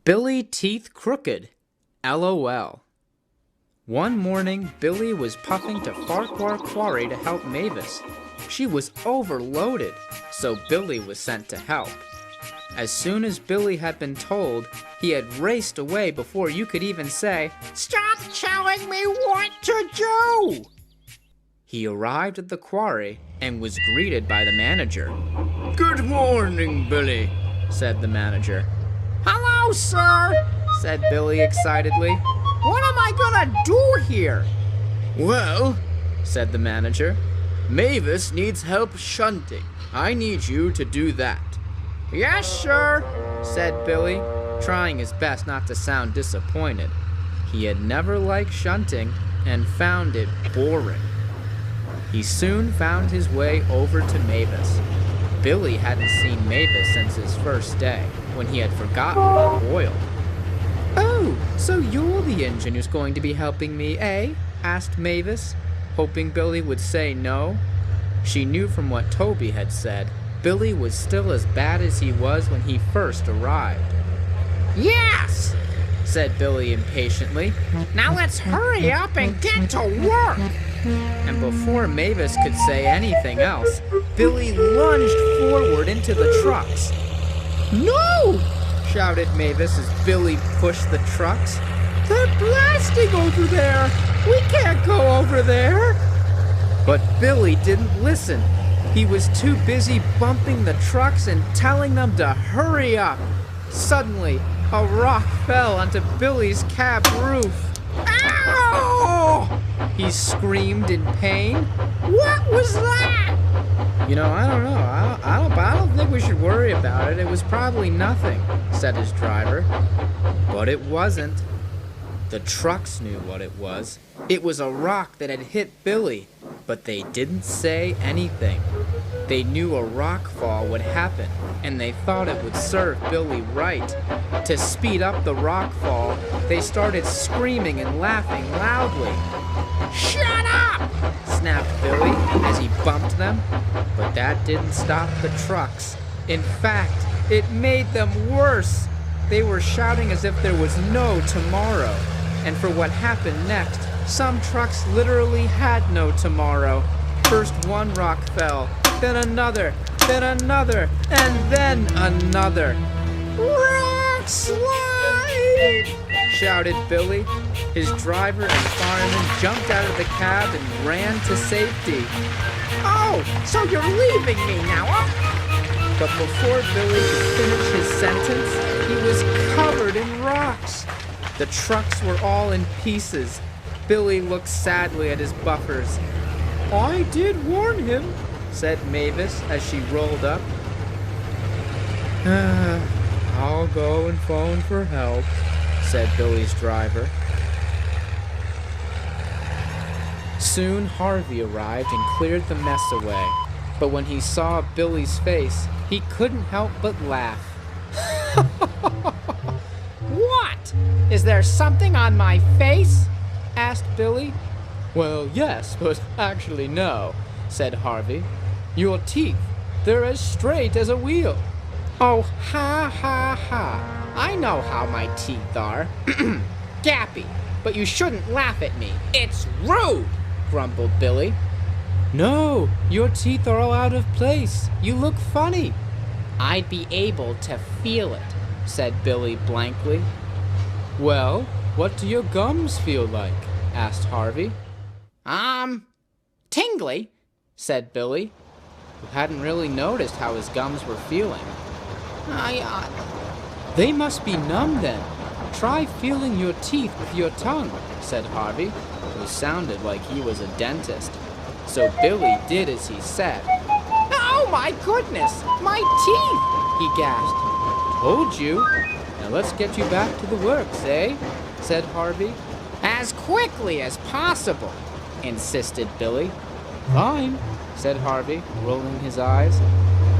Billy Teeth Crooked, LOL. One morning, Billy was puffing to Farquhar Quarry to help Mavis. She was overloaded, so Billy was sent to help. As soon as Billy had been told, he had raced away before you could even say, "Stop telling me what to do!" He arrived at the quarry and was greeted by the manager. "Good morning, Billy," said the manager. "Hello, sir," said Billy excitedly. "What am I gonna do here?" "Well," said the manager, "Mavis needs help shunting. I need you to do that." "Yes, sir," said Billy, trying his best not to sound disappointed. He had never liked shunting and found it boring. He soon found his way over to Mavis. Billy hadn't seen Mavis since his first day, when he had forgotten the oil. "Oh, so you're the engine who's going to be helping me, eh?" asked Mavis, hoping Billy would say no. She knew from what Toby had said, Billy was still as bad as he was when he first arrived. "Yes," said Billy impatiently. "Now let's hurry up and get to work." And before Mavis could say anything else, Billy lunged forward into the trucks. "No!" shouted Mavis as Billy pushed the trucks. "They're blasting over there! We can't go over there!" But Billy didn't listen. He was too busy bumping the trucks and telling them to hurry up. Suddenly, a rock fell onto Billy's cab roof. "Ow!" he screamed in pain. "What was that?" I don't know. I don't think we should worry about it. It was probably nothing," said his driver. But it wasn't. The trucks knew what it was. It was a rock that had hit Billy, but they didn't say anything. They knew a rock fall would happen, and they thought it would serve Billy right. To speed up the rock fall, they started screaming and laughing loudly. "Shut up!" snapped Billy as he bumped them. But that didn't stop the trucks. In fact, it made them worse. They were shouting as if there was no tomorrow. And for what happened next, some trucks literally had no tomorrow. First one rock fell, then another, and then another. "Rock slide!" shouted Billy. His driver and fireman jumped out of the cab and ran to safety. "Oh, so you're leaving me now, huh?" But before Billy could finish his sentence, he was covered in rocks. The trucks were all in pieces. Billy looked sadly at his buffers. "I did warn him," said Mavis as she rolled up. "I'll go and phone for help," said Billy's driver. Soon Harvey arrived and cleared the mess away. But when he saw Billy's face, he couldn't help but laugh. "What? Is there something on my face?" asked Billy. "Well, yes, but actually no," said Harvey. "Your teeth, they're as straight as a wheel." "Oh, ha, ha, ha. I know how my teeth are. Gappy, but you shouldn't laugh at me. It's rude," grumbled Billy. "No, your teeth are all out of place. You look funny." "I'd be able to feel it," said Billy blankly. "Well, what do your gums feel like?" asked Harvey. Tingly," said Billy, who hadn't really noticed how his gums were feeling. They must be numb then. Try feeling your teeth with your tongue," said Harvey, who sounded like he was a dentist. So Billy did as he said. "Oh my goodness, my teeth!" he gasped. "Told you. Now let's get you back to the works, eh?" said Harvey. "As quickly as possible," insisted Billy. "Fine," said Harvey, rolling his eyes.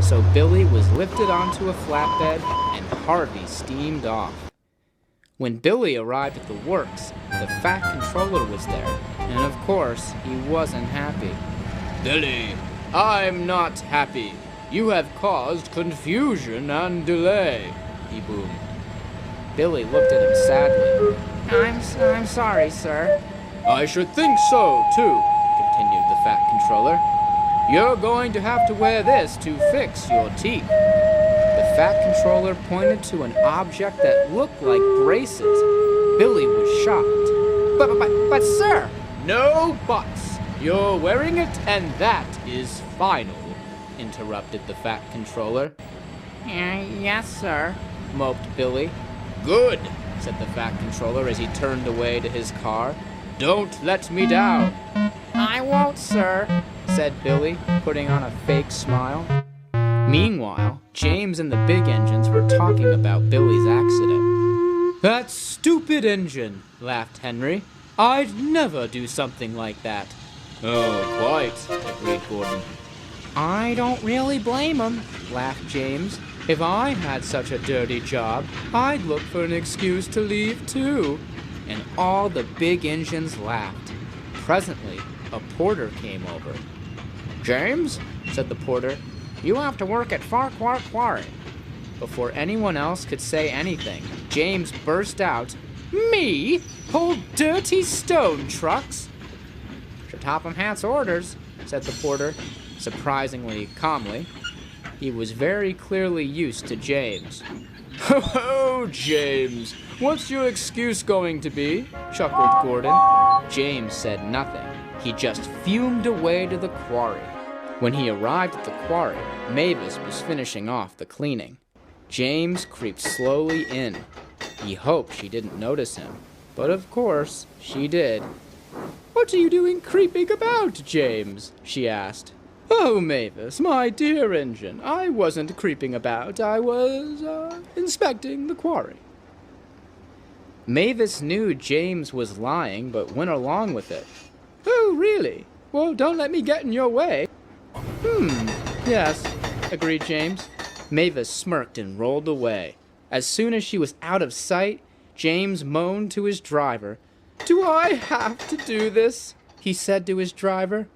So Billy was lifted onto a flatbed and Harvey steamed off. When Billy arrived at the works, the Fat Controller was there, and of course, he wasn't happy. "Billy, I'm not happy. You have caused confusion and delay," he boomed. Billy looked at him sadly. I'm sorry, sir. I should think so, too, continued the Fat Controller. You're going to have to wear this to fix your teeth. The Fat Controller pointed to an object that looked like braces. Billy was shocked. But, sir! No buts! You're wearing it, and that is final, interrupted the Fat Controller. Yes, sir, moped Billy. Good, said the Fat Controller as he turned away to his car. Don't let me down. I won't, sir, said Billy, putting on a fake smile. Meanwhile, James and the big engines were talking about Billy's accident. That stupid engine, laughed Henry. I'd never do something like that. Oh, quite, agreed Gordon. I don't really blame him, laughed James. If I had such a dirty job, I'd look for an excuse to leave too. And all the big engines laughed. Presently, a porter came over. James, said the porter, you have to work at Farquhar Quarry. Before anyone else could say anything, James burst out, Me? Pull dirty stone trucks? Sir Topham Hatt's orders, said the porter, surprisingly calmly. He was very clearly used to James. Ho, James, what's your excuse going to be? Chuckled Gordon. James said nothing. He just fumed away to the quarry. When he arrived at the quarry, Mavis was finishing off the cleaning. James creeped slowly in. He hoped she didn't notice him, but of course, she did. What are you doing creeping about, James? She asked. Oh, Mavis, my dear engine, I wasn't creeping about. I was, inspecting the quarry. Mavis knew James was lying, but went along with it. Oh, really? Well, don't let me get in your way. Yes, agreed James. Mavis smirked and rolled away. As soon as she was out of sight, James moaned to his driver. Do I have to do this? He said to his driver.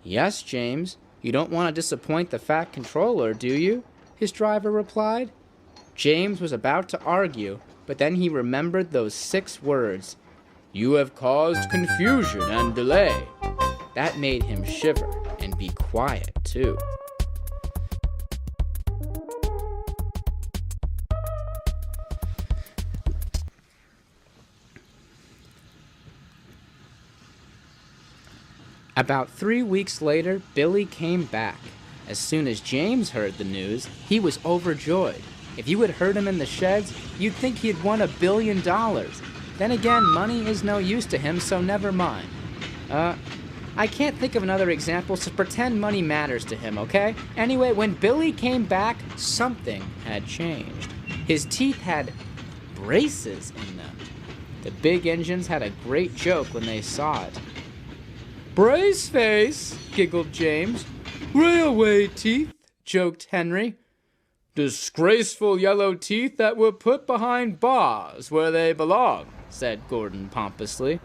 Yes, James. You don't want to disappoint the Fat Controller, do you? His driver replied. James was about to argue, but then he remembered those 6 words. You have caused confusion and delay. That made him shiver and be quiet, too. About 3 weeks later, Billy came back. As soon as James heard the news, he was overjoyed. If you had heard him in the sheds, you'd think he had won $1 billion. Then again, money is no use to him, so never mind. I can't think of another example, so pretend money matters to him, okay? Anyway, when Billy came back, something had changed. His teeth had braces in them. The big engines had a great joke when they saw it. Brace face, giggled James. Railway teeth, joked Henry. Disgraceful yellow teeth that were put behind bars where they belong, said Gordon pompously.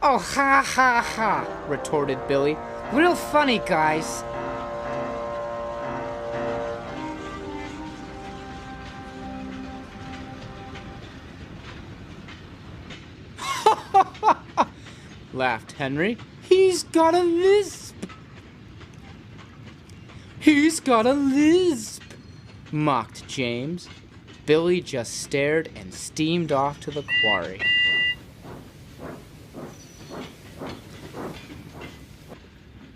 Oh, ha, ha, ha, retorted Billy. Real funny, guys. Laughed Henry. He's got a lisp. He's got a lisp, mocked James. Billy just stared and steamed off to the quarry.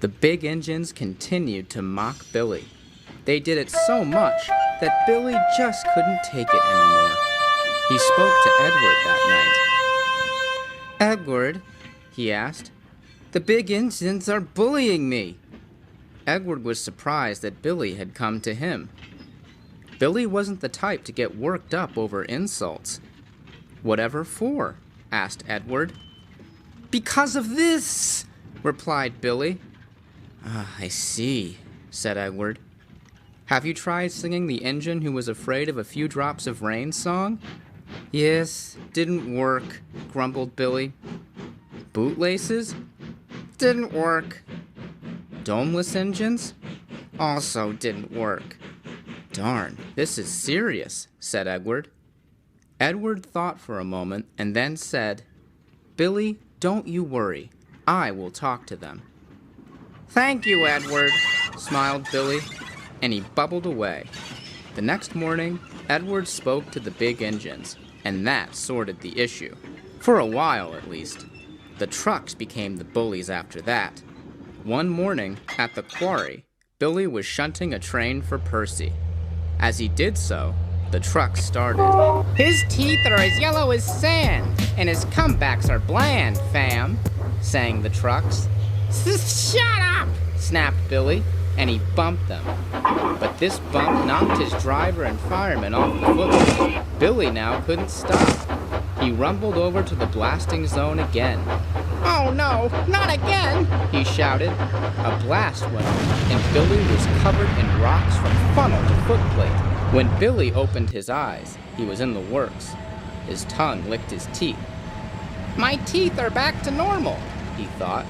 The big engines continued to mock Billy. They did it so much that Billy just couldn't take it anymore. He spoke to Edward that night. Edward, he asked, the big engines are bullying me. Edward was surprised that Billy had come to him. Billy wasn't the type to get worked up over insults. Whatever for? Asked Edward. Because of this, replied Billy. I see, said Edward. Have you tried singing the engine who was afraid of a few drops of rain song? Yes, didn't work, grumbled Billy. Bootlaces? Didn't work. Domeless engines? Also didn't work. Darn, this is serious, said Edward. Edward thought for a moment and then said, "Billy, don't you worry. I will talk to them." "Thank you, Edward," smiled Billy, and he bubbled away. The next morning, Edward spoke to the big engines, and that sorted the issue. For a while, at least. The trucks became the bullies after that. One morning, at the quarry, Billy was shunting a train for Percy. As he did so, the truck started. "His teeth are as yellow as sand, and his comebacks are bland, fam," sang the trucks. "Shut up!" snapped Billy, and he bumped them. But this bump knocked his driver and fireman off the footbridge. Billy now couldn't stop. He rumbled over to the blasting zone again. "Oh no, not again!" he shouted. A blast went off, and Billy was covered in rocks from funnel to footplate. When Billy opened his eyes, he was in the works. His tongue licked his teeth. "My teeth are back to normal," he thought.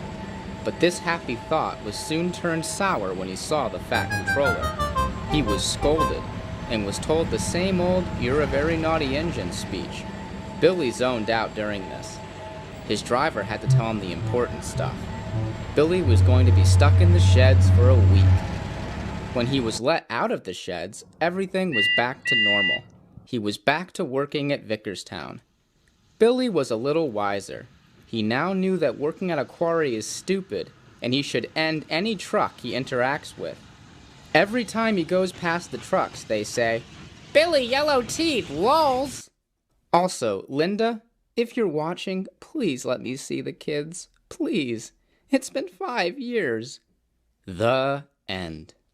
But this happy thought was soon turned sour when he saw the fat controller. He was scolded and was told the same old "you're a very naughty engine" speech. Billy zoned out during this. His driver had to tell him the important stuff. Billy was going to be stuck in the sheds for a week. When he was let out of the sheds, everything was back to normal. He was back to working at Vickerstown. Billy was a little wiser. He now knew that working at a quarry is stupid, and he should end any truck he interacts with. Every time he goes past the trucks, they say, "Billy, yellow teeth, lols!" Also, Linda, if you're watching, please let me see the kids. Please. It's been 5 years. The end.